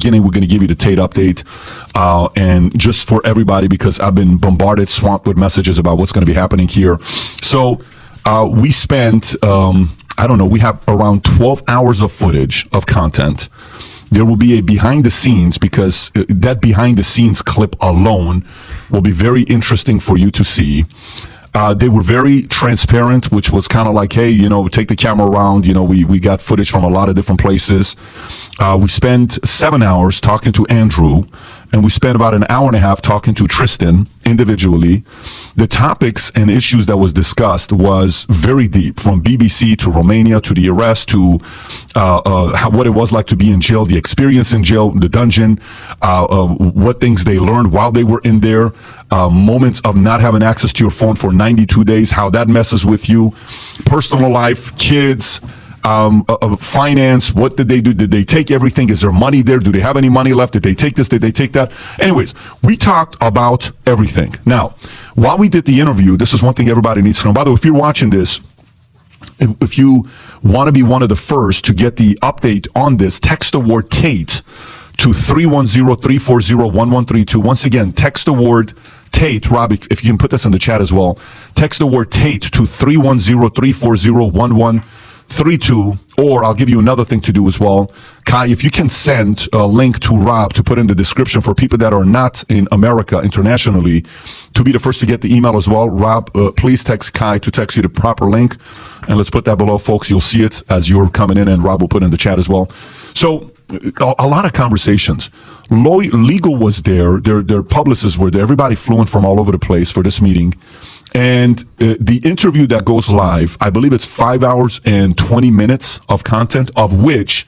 beginning, we're going to give you the Tate update. And just for everybody, because I've been bombarded, swamped with messages about what's going to be happening here. So we spent, we have around 12 hours of footage of content. There will be a behind the scenes, because that behind the scenes clip alone will be very interesting for you to see. They were very transparent, which was kind of like, hey, take the camera around. We got footage from a lot of different places. We spent 7 hours talking to Andrew, and we spent about an hour and a half talking to Tristan individually. The topics and issues that was discussed was very deep, from BBC to Romania to the arrest to what it was like to be in jail, the experience in jail, the dungeon, what things they learned while they were in there, moments of not having access to your phone for 92 days, how that messes with you, personal life, kids, finance. What did they do? Did they take everything? Is there money there? Do they have any money left? Did they take this? Did they take that? Anyways, we talked about everything. Now, while we did the interview, this is one thing everybody needs to know. By the way, if you're watching this, if you want to be one of the first to get the update on this, text the word Tate to 310-340-1132. Once again, text the word Tate. Rob, if you can put this in the chat as well. Text the word Tate to 310-340-1132. Or I'll give you another thing to do as well. Kai, if you can send a link to Rob to put in the description for people that are not in America internationally to be the first to get the email as well. Rob, please text Kai to text you the proper link. And let's put that below, folks. You'll see it as you're coming in, and Rob will put in the chat as well. So a lot of conversations. Legal was there. Their publicists were there. Everybody flew in from all over the place for this meeting. And the interview that goes live, I believe it's 5 hours and 20 minutes of content, of which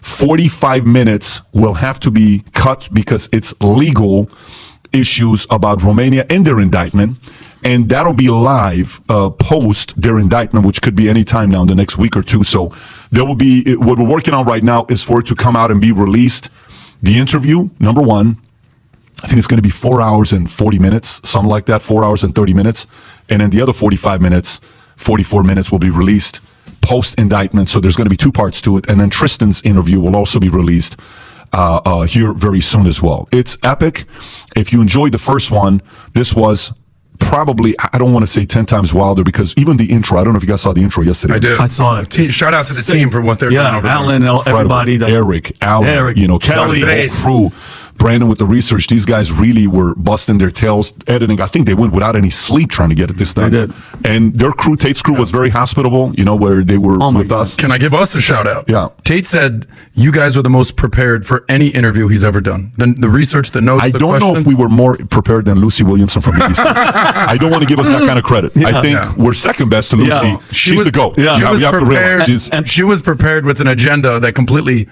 45 minutes will have to be cut because it's legal issues about Romania and their indictment. And that'll be live post their indictment, which could be any time now in the next week or two. So there will be, what we're working on right now is for it to come out and be released. The interview, number one, I think it's going to be 4 hours and 40 minutes, something like that, 4 hours and 30 minutes. And then the other 44 minutes will be released post-indictment. So there's going to be two parts to it. And then Tristan's interview will also be released here very soon as well. It's epic. If you enjoyed the first one, this was probably, I don't want to say 10 times wilder, because even the intro, I don't know if you guys saw the intro yesterday. I did. I saw it. Shout out to the team for what they're doing over Alan, there. everybody. Eric, Alan, Kelly, the whole crew. Brandon with the research. These guys really were busting their tails editing. I think they went without any sleep trying to get it this done. They did. And their crew, Tate's crew, was very hospitable, where they were with us. Can I give us a shout out? Yeah. Tate said you guys were the most prepared for any interview he's ever done. The research, the notes, I don't know if we were more prepared than Lucy Williamson from BBC. I don't want to give us that kind of credit. I think we're second best to Lucy. Yeah. She's the GOAT. Yeah. She was prepared with an agenda that completely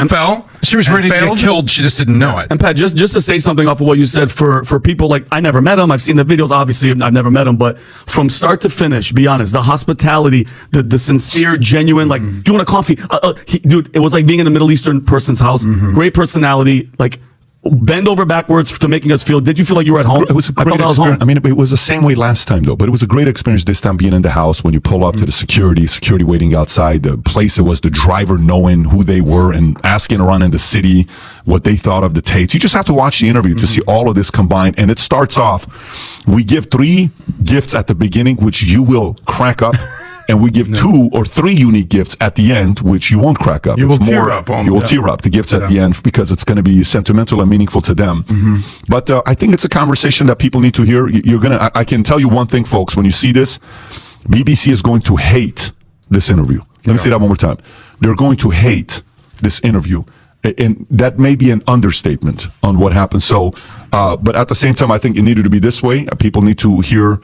fell. She was ready to get killed. She just didn't know it. And Pat, just to say something off of what you said, for people like, I never met him. I've seen the videos. Obviously, I've never met him. But from start to finish, be honest, the hospitality, the sincere, genuine, like, do you want a coffee? Dude, it was like being in a Middle Eastern person's house. Great personality. Like, bend over backwards to making us feel. Did you feel like you were at home? It was a great experience. I mean, it was the same way last time though, but it was a great experience this time being in the house when you pull up to the security waiting outside the place. It was the driver knowing who they were and asking around in the city what they thought of the Tates. You just have to watch the interview to see all of this combined. And it starts off, we give 3 gifts at the beginning, which you will crack up. And we give 2 or 3 unique gifts at the end, which you won't crack up. You will tear up. You will tear up the gifts at the end because it's going to be sentimental and meaningful to them. But I think it's a conversation that people need to hear. I can tell you one thing, folks. When you see this, BBC is going to hate this interview. Let me say that one more time. They're going to hate this interview. And that may be an understatement on what happened. So, but at the same time, I think it needed to be this way. People need to hear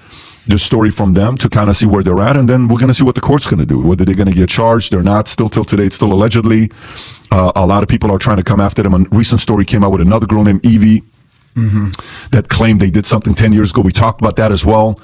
the story from them to kind of see where they're at, and then we're going to see what the court's going to do, whether they're going to get charged or not. Still till today, it's still allegedly. A lot of people are trying to come after them. A recent story came out with another girl named Evie that claimed they did something 10 years ago. We talked about that as well.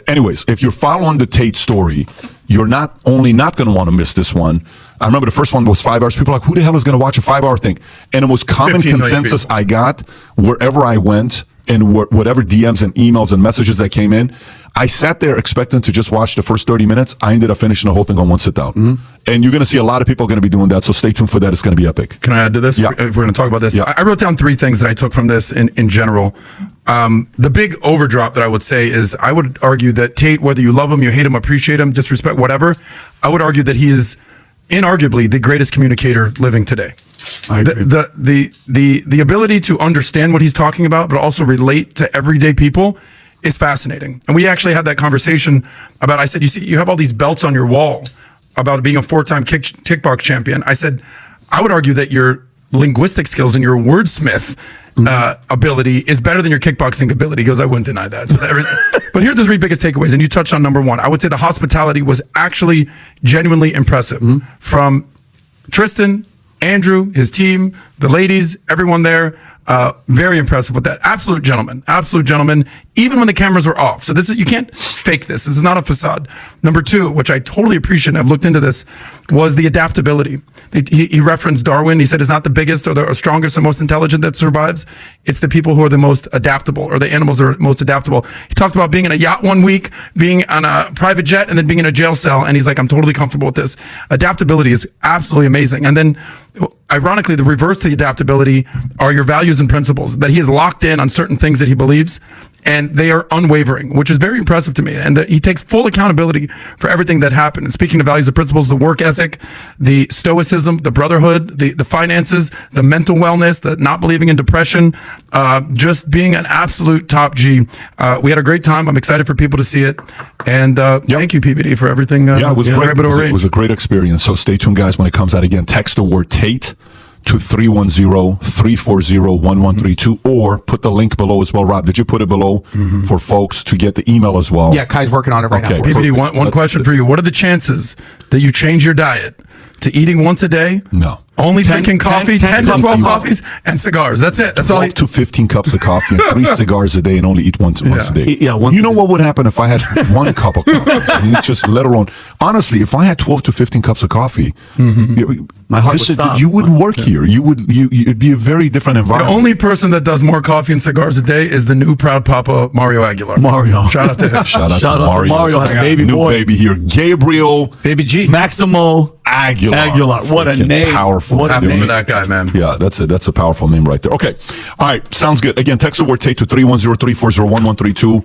Anyways, if you're following the Tate story, you're not only not going to want to miss this one. I remember the first one was 5 hours. People are like, who the hell is going to watch a 5-hour thing? And it was common consensus I got wherever I went. and whatever DMs and emails and messages that came in, I sat there expecting to just watch the first 30 minutes. I ended up finishing the whole thing on one sit down. And you're going to see a lot of people are going to be doing that. So stay tuned for that. It's going to be epic. Can I add to this? Yeah. If we're going to talk about this. Yeah. I wrote down 3 things that I took from this in general. The big overdrop that I would say is I would argue that Tate, whether you love him, you hate him, appreciate him, disrespect, whatever, I would argue that he is inarguably the greatest communicator living today. I agree. The ability to understand what he's talking about, but also relate to everyday people is fascinating. And we actually had that conversation about, I said, you see, you have all these belts on your wall about being a 4-time kickbox champion. I said, I would argue that your linguistic skills and your wordsmith ability is better than your kickboxing ability. He goes, I wouldn't deny that. But here are the 3 biggest takeaways. And you touched on number 1. I would say the hospitality was actually genuinely impressive from Tristan, Andrew, his team, the ladies, everyone there. Very impressive with that. Absolute gentleman, even when the cameras were off. So you can't fake this. This is not a facade. Number 2, which I totally appreciate, and I've looked into this, was the adaptability. He referenced Darwin. He said it's not the biggest or the strongest or most intelligent that survives. It's the people who are the most adaptable, or the animals that are most adaptable. He talked about being in a yacht one week, being on a private jet, and then being in a jail cell. And he's like, I'm totally comfortable with this. Adaptability is absolutely amazing. And then, ironically, the reverse to the adaptability are your values and principles, that he is locked in on certain things that he believes, and they are unwavering, which is very impressive to me. And that he takes full accountability for everything that happened. And speaking of values and principles, the work ethic, the stoicism, the brotherhood, the finances, the mental wellness, the not believing in depression, just being an absolute top G. We had a great time. I'm excited for people to see it. And thank you, PBD, for everything. Yeah, it was great. It was a great experience. So stay tuned, guys, when it comes out again. Text the word Tate to 310-340-1132, or put the link below as well. Rob, did you put it below for folks to get the email as well? Yeah, Kai's working on it right now. PBD, one question for you. What are the chances that you change your diet to eating once a day? No. Only drinking coffee, 10 to 12 coffees, and cigars. That's it. That's all. 12 to 15 cups of coffee and 3 cigars a day, and only eat once a day. Yeah, you know what would happen if I had 1 cup of coffee? I mean, it's just let alone. Honestly, if I had 12 to 15 cups of coffee, my heart would stop. You wouldn't work here. It'd be a very different The environment. only person that does more coffee and cigars a day is the new proud papa, Mario Aguilar. Shout out to him. Shout out to to Mario. Had a baby new boy. baby here. Gabriel Baby G. Maximo Aguilar. What a Freaking name. Powerful. What a Remember name. that guy, man. Yeah, that's a powerful name right there. Okay. All right. Sounds good. Again, text the word Tate to 310-340-1132.